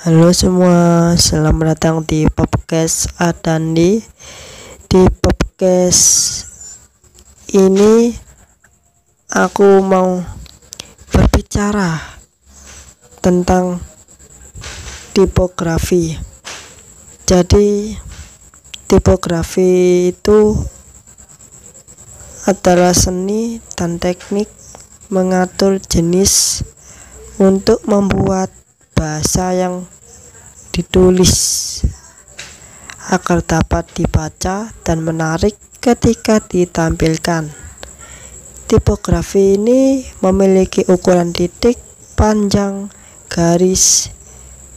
Halo semua, selamat datang di podcast Adandi. Di podcast ini aku mau berbicara tentang tipografi. Jadi tipografi itu adalah seni dan teknik mengatur jenis untuk membuat bahasa yang ditulis agar dapat dibaca dan menarik ketika ditampilkan. Tipografi ini memiliki ukuran titik, panjang, garis,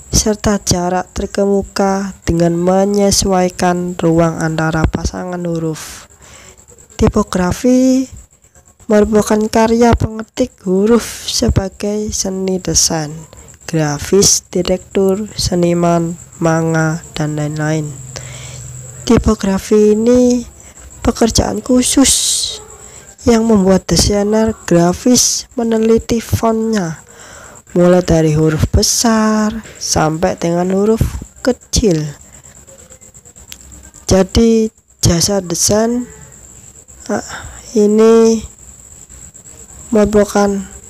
serta jarak terkemuka dengan menyesuaikan ruang antara pasangan huruf. Tipografi merupakan karya pengetik huruf sebagai seni desain, grafis, direktur, seniman, manga, dan lain-lain. Tipografi ini pekerjaan khusus yang membuat desainer grafis meneliti fontnya, mulai dari huruf besar sampai dengan huruf kecil. Jadi jasa desain ini merupakan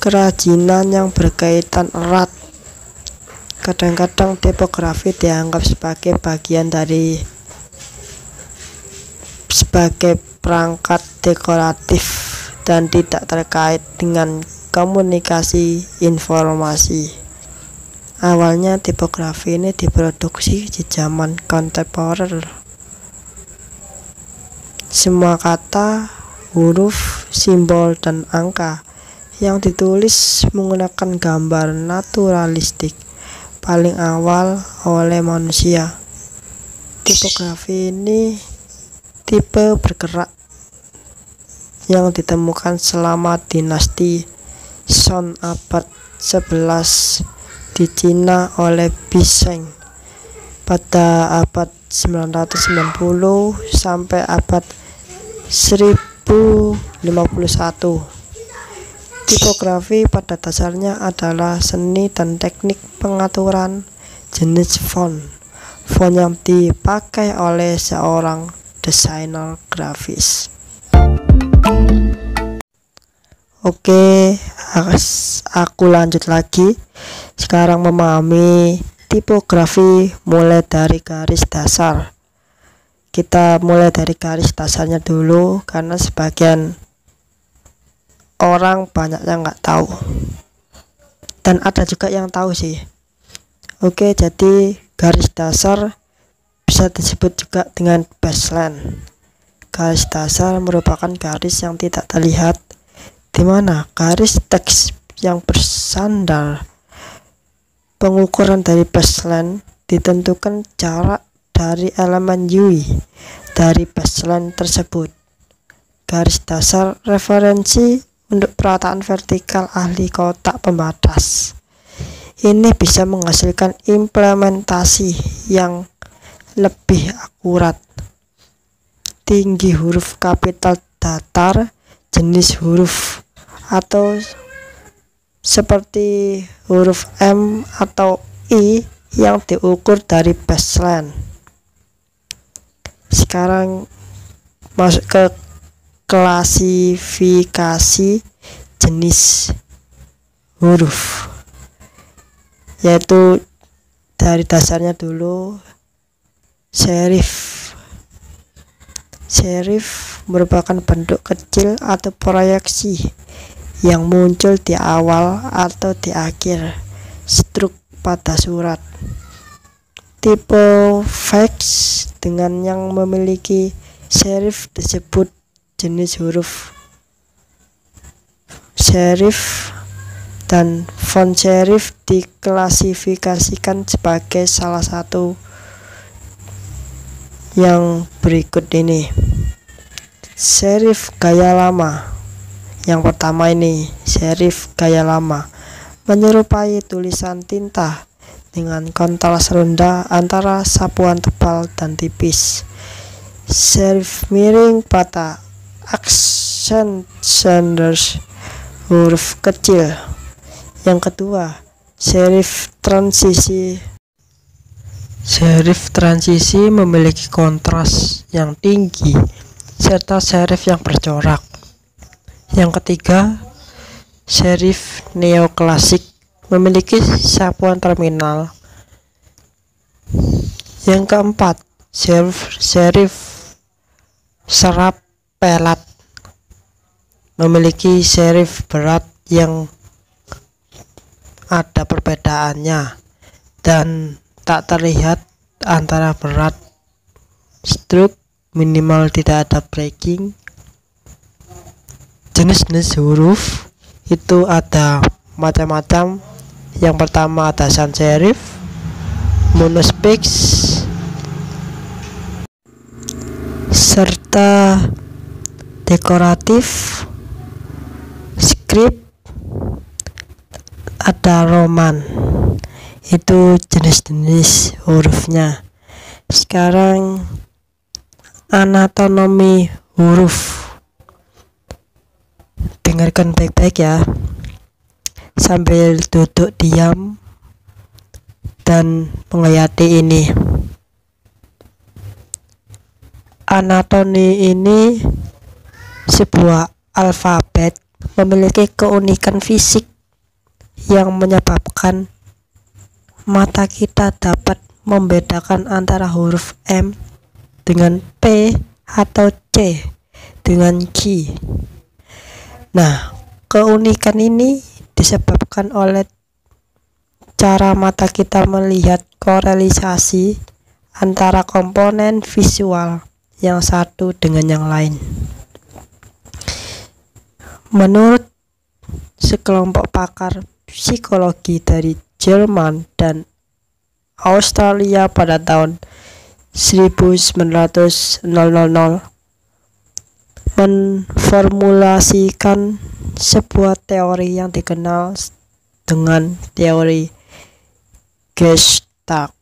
kerajinan yang berkaitan erat. Kadang-kadang tipografi dianggap sebagai bagian dari sebagai perangkat dekoratif dan tidak terkait dengan komunikasi informasi. Awalnya tipografi ini diproduksi di zaman kontemporer. Semua kata, huruf, simbol, dan angka yang ditulis menggunakan gambar naturalistik paling awal oleh manusia. Tipografi ini tipe bergerak yang ditemukan selama dinasti Song abad 11 di Cina oleh Biseng pada abad 990 sampai abad 1051. Tipografi pada dasarnya adalah seni dan teknik pengaturan jenis font yang dipakai oleh seorang desainer grafis. Oke, aku lanjut lagi. Sekarang memahami tipografi mulai dari garis dasar. Kita mulai dari garis dasarnya dulu, karena sebagian orang banyak yang nggak tahu, dan ada juga yang tahu sih. Oke, jadi garis dasar bisa disebut juga dengan baseline. Garis dasar merupakan garis yang tidak terlihat, di mana garis teks yang bersandar. Pengukuran dari baseline ditentukan jarak dari elemen UI dari baseline tersebut. Garis dasar referensi untuk perataan vertikal ahli kotak pembatas. Ini bisa menghasilkan implementasi yang lebih akurat. Tinggi huruf kapital datar, jenis huruf atau seperti huruf M atau I yang diukur dari baseline. Sekarang masuk ke klasifikasi jenis huruf, yaitu dari dasarnya dulu. Serif merupakan bentuk kecil atau proyeksi yang muncul di awal atau di akhir struk pada surat. Tipe fax dengan yang memiliki serif disebut jenis huruf serif, dan font serif diklasifikasikan sebagai salah satu yang berikut ini. Serif gaya lama. Yang pertama ini, serif gaya lama menyerupai tulisan tinta dengan kontras rendah antara sapuan tebal dan tipis. Serif miring pada aksen sans huruf kecil. Yang kedua, serif transisi. Serif transisi memiliki kontras yang tinggi serta serif yang bercorak. Yang ketiga, serif neoklasik memiliki sapuan terminal. Yang keempat, serif serap pelat memiliki serif berat yang ada perbedaannya dan tak terlihat antara berat stroke, minimal tidak ada breaking. Jenis-jenis huruf itu ada macam-macam. Yang pertama ada sans serif, monospix, serta dekoratif, script, ada roman. Itu jenis-jenis hurufnya. Sekarang anatomi huruf. Dengarkan baik-baik ya, sambil duduk diam dan menghayati ini. Anatomi ini sebuah alfabet memiliki keunikan fisik yang menyebabkan mata kita dapat membedakan antara huruf M dengan P atau C dengan Q. Nah, keunikan ini disebabkan oleh cara mata kita melihat korelisasi antara komponen visual yang satu dengan yang lain. Menurut sekelompok pakar psikologi dari Jerman dan Australia pada tahun 1900 menformulasikan sebuah teori yang dikenal dengan teori Gestalt.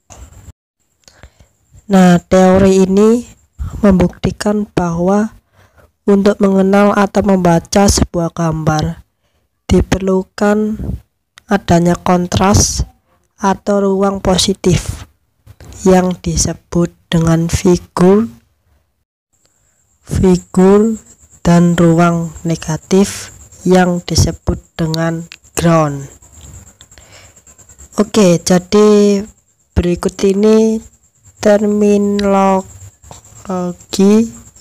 Nah, teori ini membuktikan bahwa untuk mengenal atau membaca sebuah gambar diperlukan adanya kontras atau ruang positif yang disebut dengan figur dan ruang negatif yang disebut dengan ground. Oke, jadi berikut ini terminologi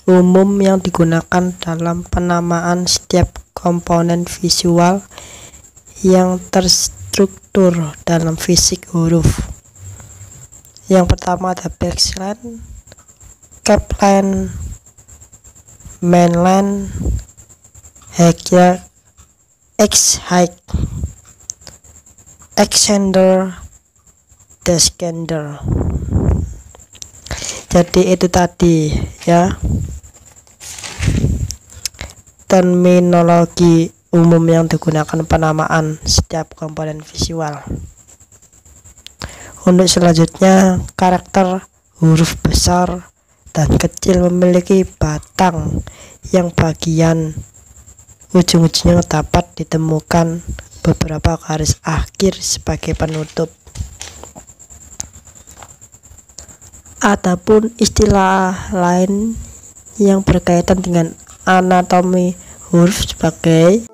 umum yang digunakan dalam penamaan setiap komponen visual yang terstruktur dalam fisik huruf. Yang pertama ada backline, capline, mainline, hierarchy, X-height, extender, descender. Jadi itu tadi ya terminologi umum yang digunakan penamaan setiap komponen visual. Untuk selanjutnya, karakter huruf besar dan kecil memiliki batang yang bagian ujung-ujungnya dapat ditemukan beberapa garis akhir sebagai penutup. Adapun istilah lain yang berkaitan dengan anatomi huruf sebagai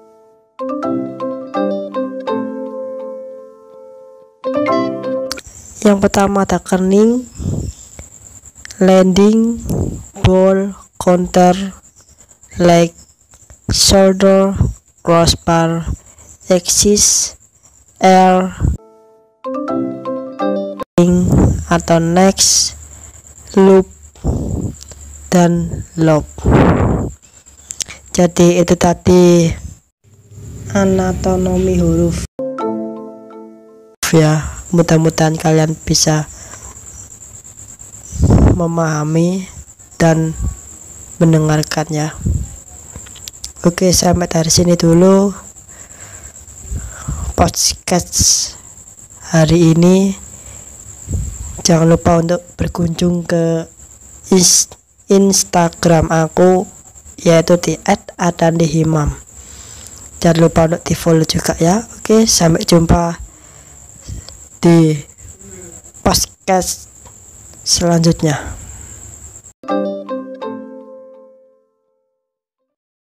yang pertama ada kerning, landing, ball, counter, leg, shoulder, crossbar, axis, air, atau next, loop, dan loop. Jadi itu tadi anatomi huruf ya. Mudah-mudahan kalian bisa memahami dan mendengarkannya. Oke, sampai dari sini dulu podcast hari ini. Jangan lupa untuk berkunjung ke Instagram aku, yaitu di @adandihimam. Jangan lupa untuk di follow juga ya. Oke, sampai jumpa di podcast selanjutnya.